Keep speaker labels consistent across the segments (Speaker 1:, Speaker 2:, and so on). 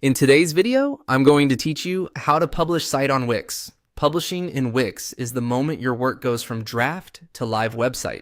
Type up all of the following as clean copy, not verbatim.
Speaker 1: In today's video, I'm going to teach you how to publish site on Wix. Publishing in Wix is the moment your work goes from draft to live website.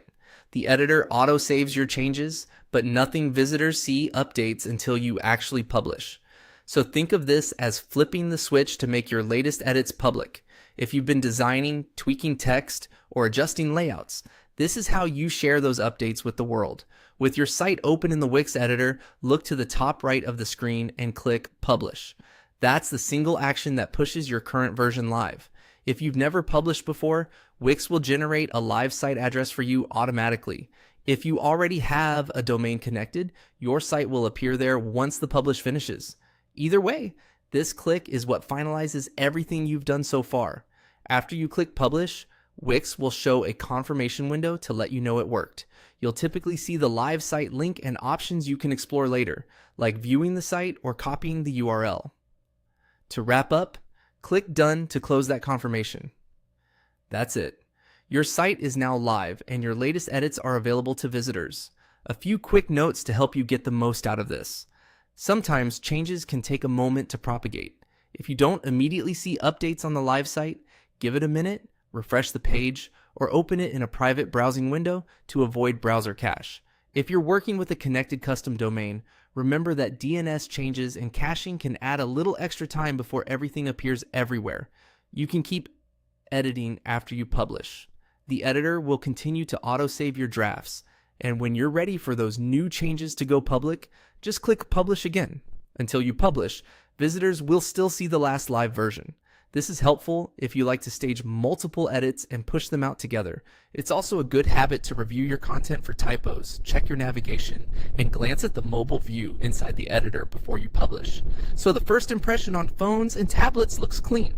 Speaker 1: The editor auto-saves your changes, but nothing visitors see updates until you actually publish. So think of this as flipping the switch to make your latest edits public. If you've been designing, tweaking text, or adjusting layouts, this is how you share those updates with the world. With your site open in the Wix editor, look to the top right of the screen and click Publish. That's the single action that pushes your current version live. If you've never published before, Wix will generate a live site address for you automatically. If you already have a domain connected, your site will appear there once the publish finishes. Either way, this click is what finalizes everything you've done so far. After you click Publish, Wix will show a confirmation window to let you know it worked. You'll typically see the live site link and options you can explore later, like viewing the site or copying the URL. To wrap up, click Done to close that confirmation. That's it. Your site is now live and your latest edits are available to visitors. A few quick notes to help you get the most out of this. Sometimes changes can take a moment to propagate. If you don't immediately see updates on the live site, give it a minute, refresh the page, or open it in a private browsing window to avoid browser cache. If you're working with a connected custom domain, remember that DNS changes and caching can add a little extra time before everything appears everywhere. You can keep editing after you publish. The editor will continue to auto-save your drafts, and when you're ready for those new changes to go public, just click Publish again. Until you publish, visitors will still see the last live version. This is helpful if you like to stage multiple edits and push them out together. It's also a good habit to review your content for typos, check your navigation, and glance at the mobile view inside the editor before you publish. So the first impression on phones and tablets looks clean.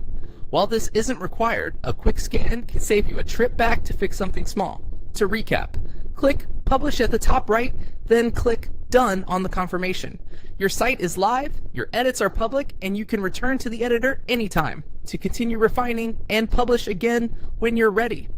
Speaker 1: While this isn't required, a quick scan can save you a trip back to fix something small. To recap, click Publish at the top right, then click Done on the confirmation. Your site is live, your edits are public, and you can return to the editor anytime to continue refining and publish again when you're ready.